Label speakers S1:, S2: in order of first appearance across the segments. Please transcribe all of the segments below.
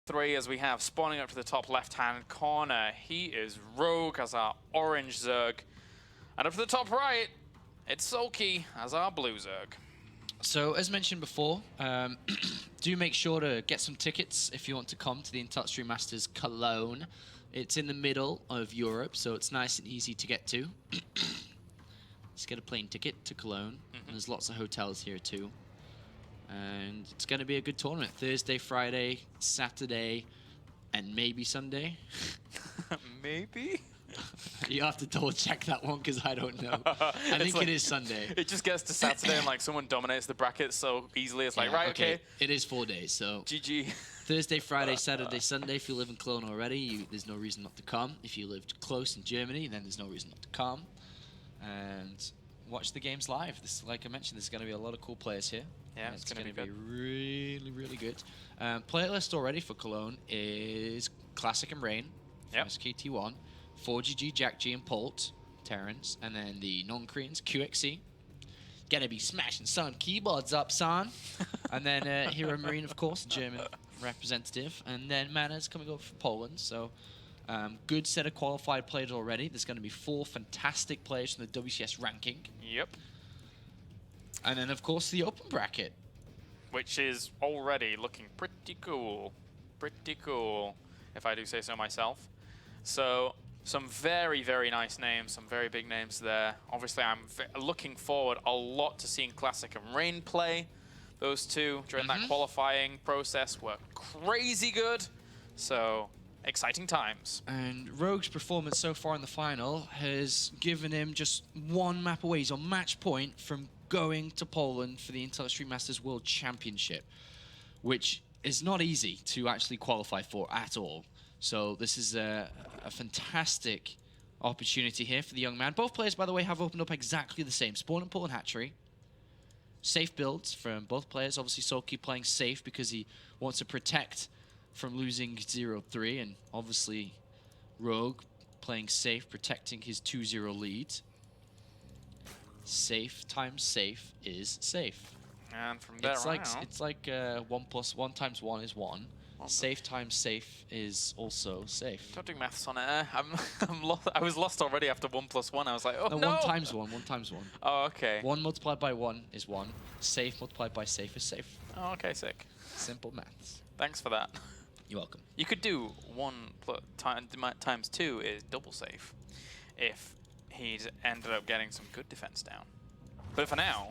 S1: 3 as we have spawning up to the top left-hand corner. He is Rogue as our orange Zerg. And up to the top right, it's Soulkey as our blue Zerg.
S2: So, as mentioned before, do make sure to get some tickets if you want to come to the Industry Masters Cologne. It's in the middle of Europe, so it's nice and easy to get to. Just get a plane ticket to Cologne. And there's lots of hotels here too. And it's going to be a good tournament. Thursday, Friday, Saturday, and maybe Sunday.
S1: Maybe?
S2: You have to double check that one because I don't know. I think it is Sunday.
S1: It just gets to Saturday and like someone dominates the bracket so easily. It's like, right, okay.
S2: It is 4 days, so
S1: GG.
S2: Thursday, Friday, Saturday, Sunday. If you live in Cologne already, there's no reason not to come. If you lived close in Germany, then there's no reason not to come. And watch the games live. This, like I mentioned, there's going to be a lot of cool players here.
S1: Yeah, it's going to
S2: be really, really good. Playlist already for Cologne is Classic and Rain from SK1, 4GG, Jack G, and Polt, Terrence, and then the non-Koreans, QXC. Gonna be smashing some keyboards up, son. And then Hero Marine, of course, German representative. And then Manners coming over from Poland. So good set of qualified players already. There's going to be 4 fantastic players from the WCS ranking.
S1: Yep.
S2: And then, of course, the open bracket.
S1: Which is already looking pretty cool. Pretty cool, if I do say so myself. So, some very, very nice names, some very big names there. Obviously, I'm looking forward a lot to seeing Classic and Rain play. Those two, during that qualifying process, were crazy good. So, exciting times.
S2: And Rogue's performance so far in the final has given him just 1 map away. He's on match point from going to Poland for the Industry Masters World Championship, which is not easy to actually qualify for at all. So this is a fantastic opportunity here for the young man. Both players, by the way, have opened up exactly the same. Spawn and Pool and Hatchery. Safe builds from both players. Obviously, Soulkey playing safe because he wants to protect from losing 0-3. And obviously, Rogue playing safe, protecting his 2-0 lead. Safe times safe is safe.
S1: And from there
S2: it's like 1 + 1 × 1 is 1. Safe times safe is also safe.
S1: Don't do maths on air. I'm lost. I was lost already after 1 + 1. I was like, oh no.
S2: 1 times 1. 1 times 1.
S1: Oh, okay.
S2: 1 multiplied by 1 is 1. Safe multiplied by safe is safe.
S1: Oh, okay, sick.
S2: Simple maths.
S1: Thanks for that.
S2: You're welcome.
S1: You could do 1 times 2 is double safe if he'd ended up getting some good defense down. But for now,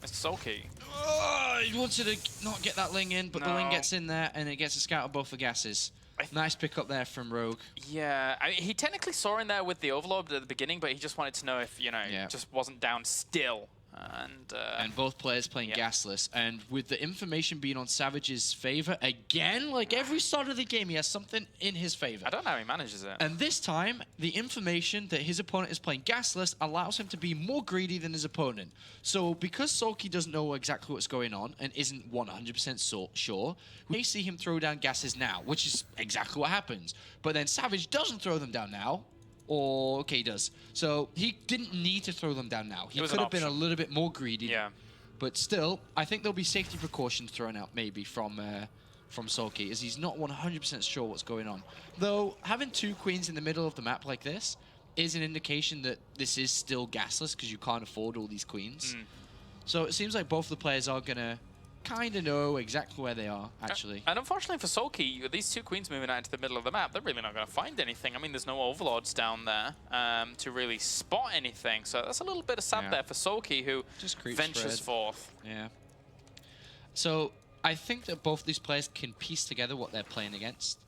S1: Mr. Soulkey.
S2: Oh, he wanted to not get that Ling in, but the Ling gets in there and it gets a scout of both the gases. Nice pick up there from Rogue.
S1: Yeah, I mean, he technically saw in there with the Overlord at the beginning, but he just wanted to know if, you know, just wasn't down still. And
S2: both players playing gasless. And with the information being on Savage's favor again, like every start of the game, he has something in his favor.
S1: I don't know how he manages it.
S2: And this time, the information that his opponent is playing gasless allows him to be more greedy than his opponent. So because Soulkey doesn't know exactly what's going on and isn't 100% sure, we may see him throw down gases now, which is exactly what happens. But then Savage doesn't throw them down now. Or, okay, he does. So he didn't need to throw them down now. He could have been a little bit more greedy.
S1: Yeah.
S2: But still, I think there'll be safety precautions thrown out maybe from Soulkey, as he's not 100% sure what's going on. Though, having 2 queens in the middle of the map like this is an indication that this is still gasless because you can't afford all these queens. So it seems like both the players are going to kind of know exactly where they are, actually.
S1: And unfortunately for Soulkey, these 2 queens moving out into the middle of the map, they're really not going to find anything. I mean, there's no overlords down there to really spot anything. So that's a little bit of sad there for Soulkey, who just ventures forth.
S2: Yeah. So I think that both these players can piece together what they're playing against.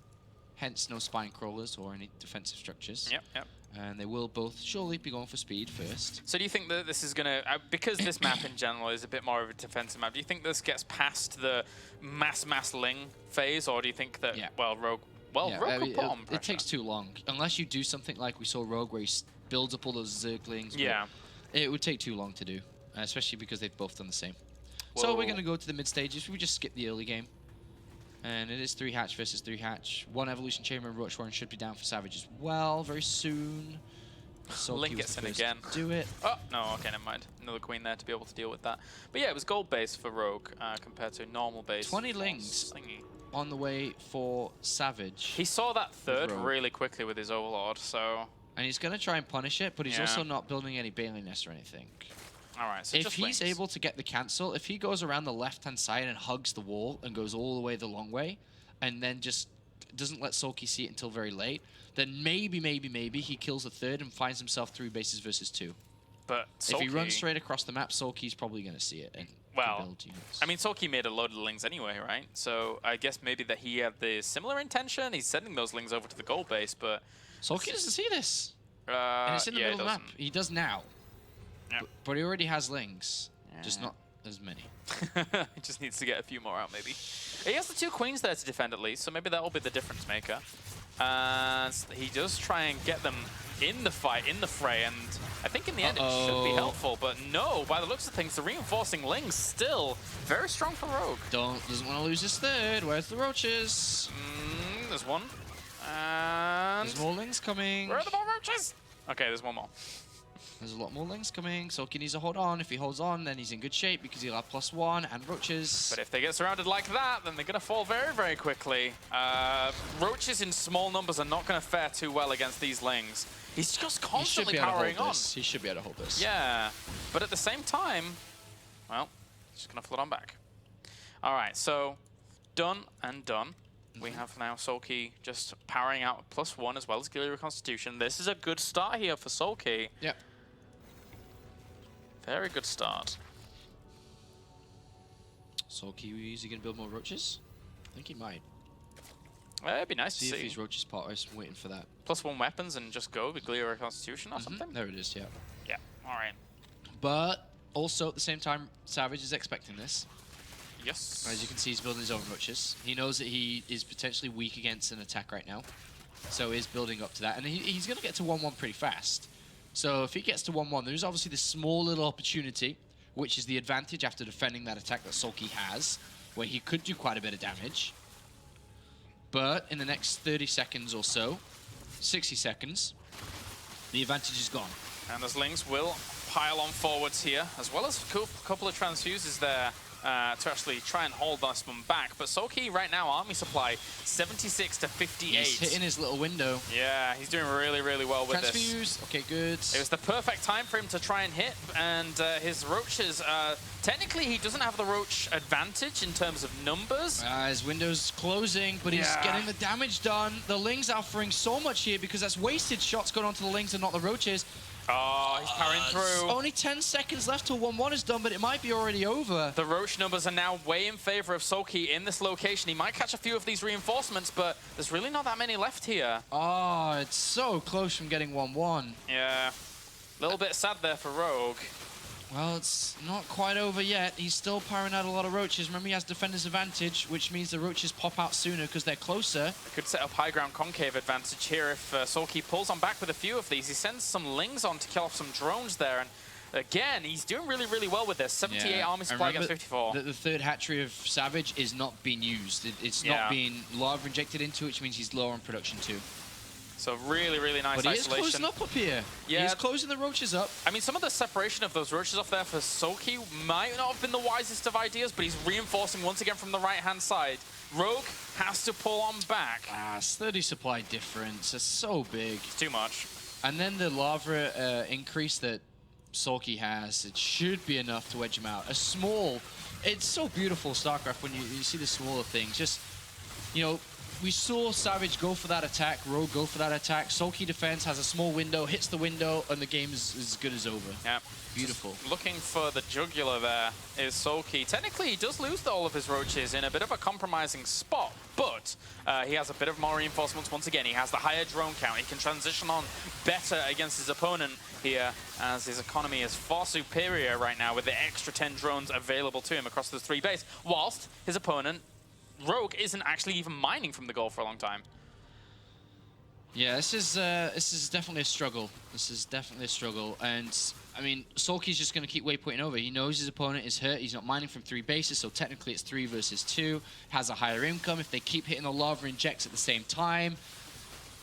S2: Hence, no spine crawlers or any defensive structures.
S1: Yep.
S2: And they will both surely be going for speed first.
S1: So do you think that this is going to, because this map in general is a bit more of a defensive map, do you think this gets past the mass Ling phase, or do you think that, well, Rogue could put on pressure?
S2: It takes too long. Unless you do something like we saw Rogue, where he builds up all those Zerglings.
S1: Yeah.
S2: It would take too long to do, especially because they've both done the same. Whoa. So we're going to go to the mid stages. We just skip the early game. And it is 3 hatch versus 3 hatch. 1 evolution chamber and Roach Warren should be down for Savage as well very soon.
S1: Link gets in again.
S2: Do it.
S1: Oh, no, okay, never mind. Another queen there to be able to deal with that. But yeah, it was gold base for Rogue compared to normal base.
S2: 20 lings. on the way for ZvZ.
S1: He saw that third
S2: Rogue.
S1: really quickly with his Overlord, so...
S2: And he's going to try and punish it, but he's
S1: Yeah.
S2: also not building any Bailey Nest or anything.
S1: All right, so
S2: If
S1: just
S2: he's
S1: wings.
S2: able to get the cancel, if he goes around the left-hand side and hugs the wall and goes all the way the long way, and then just doesn't let Soulkey see it until very late, then maybe he kills a third and finds himself 3 bases versus 2.
S1: But Soulkey,
S2: If he runs straight across the map, Soulkey's probably going to see it and
S1: well,
S2: can build units.
S1: I mean, Soulkey made a load of lings anyway, right? So I guess maybe that he had the similar intention. He's sending those lings over to the gold base, but...
S2: Soulkey doesn't see this. And it's in the
S1: yeah,
S2: middle of the map. He does now.
S1: Yeah.
S2: But he already has lings. Just
S1: Yeah.
S2: not as many.
S1: He just needs to get a few more out, maybe. He has the 2 queens there to defend at least, so maybe that will be the difference maker. And he does try and get them in the fight, in the fray, and I think in the end it should be helpful. But no, by the looks of things, the reinforcing lings still very strong for Rogue.
S2: Doesn't want to lose his third. Where's the roaches?
S1: There's one. And...
S2: There's more lings coming.
S1: Where are the more roaches? Okay, there's one more.
S2: There's a lot more lings coming. Soulkey needs to hold on. If he holds on, then he's in good shape because he'll have +1 and roaches.
S1: But if they get surrounded like that, then they're going to fall very, very quickly. Roaches in small numbers are not going to fare too well against these lings. He's just constantly powering on.
S2: He should be able to hold this.
S1: Yeah, but at the same time, well, just going to float on back. All right, so done and done. We have now Soulkey just powering out +1 as well as Gilly Reconstitution. This is a good start here for Soulkey.
S2: Yep.
S1: Very good start.
S2: Soulkey, is he going to build more roaches? I think he might.
S1: It'd be nice to
S2: See
S1: see.
S2: if he's roaches part. I'm waiting for that.
S1: +1 weapons and just go with Gilly Reconstitution or something?
S2: There it is, yeah.
S1: Yeah, all right.
S2: But also at the same time, ZvZ is expecting this.
S1: Yes.
S2: As you can see, he's building his own roaches. He knows that he is potentially weak against an attack right now. So he's building up to that. And he's going to get to 1-1 pretty fast. So if he gets to 1-1, there's obviously this small little opportunity, which is the advantage after defending that attack that Soulkey has, where he could do quite a bit of damage. But in the next 30 seconds or so, 60 seconds, the advantage is gone.
S1: And those lings will pile on forwards here, as well as a couple of transfuses there to actually try and hold this one back. But Soulkey right now, army supply, 76 to 58.
S2: He's hitting his little window.
S1: Yeah, he's doing really, really well with this.
S2: Transfuse, okay, good.
S1: It was the perfect time for him to try and hit, and his roaches, technically he doesn't have the roach advantage in terms of numbers.
S2: His window's closing, but he's getting the damage done. The lings are offering so much here because that's wasted shots going onto the lings and not the roaches.
S1: Oh, he's powering through.
S2: Only 10 seconds left till 1-1 is done, but it might be already over.
S1: The roach numbers are now way in favor of Soulkey in this location. He might catch a few of these reinforcements, but there's really not that many left here.
S2: Oh, it's so close from getting 1-1.
S1: Yeah, a little bit sad there for Rogue.
S2: Well, it's not quite over yet. He's still powering out a lot of roaches. Remember, he has defender's advantage, which means the roaches pop out sooner because they're closer.
S1: Could set up high ground concave advantage here if Soulkey pulls on back with a few of these. He sends some lings on to kill off some drones there, and again, he's doing really, really well with this. 78 army supply against 54.
S2: The third hatchery of ZvZ is not being used. It's not being lava injected into it, which means he's low on production too.
S1: So really, really nice
S2: but he
S1: isolation.
S2: is closing up here.
S1: Yeah.
S2: He is closing the roaches up.
S1: I mean, some of the separation of those roaches off there for Soulkey might not have been the wisest of ideas, but he's reinforcing once again from the right-hand side. Rogue has to pull on back.
S2: It's 30 supply difference. It's so big.
S1: It's too much.
S2: And then the lava increase that Soulkey has, it should be enough to wedge him out. A small, it's so beautiful, StarCraft, when you see the smaller things. Just, you know, we saw ZvZ go for that attack, Rogue go for that attack. Soulkey defense has a small window, hits the window, and the game is as good as over.
S1: Yeah.
S2: Beautiful.
S1: Just looking for the jugular there is Soulkey. Technically, he does lose all of his roaches in a bit of a compromising spot, but he has a bit of more reinforcements once again. He has the higher drone count. He can transition on better against his opponent here, as his economy is far superior right now with the extra 10 drones available to him across the 3 bases, whilst his opponent, Rogue, isn't actually even mining from the goal for a long time.
S2: Yeah, this is definitely a struggle. This is definitely a struggle, and I mean, Soulkey's just going to keep waypointing over. He knows his opponent is hurt. He's not mining from 3 bases, so technically it's 3 versus 2. Has a higher income if they keep hitting the lava injects at the same time.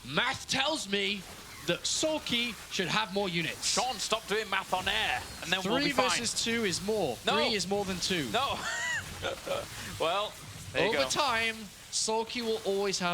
S2: Math tells me that Soulkey should have more units.
S1: Sean, stop doing math on air, and then we'll be fine.
S2: 3 versus 2 is more.
S1: No.
S2: 3 is more than 2.
S1: No. Well, there you
S2: Over
S1: go.
S2: time, Soulkey will always have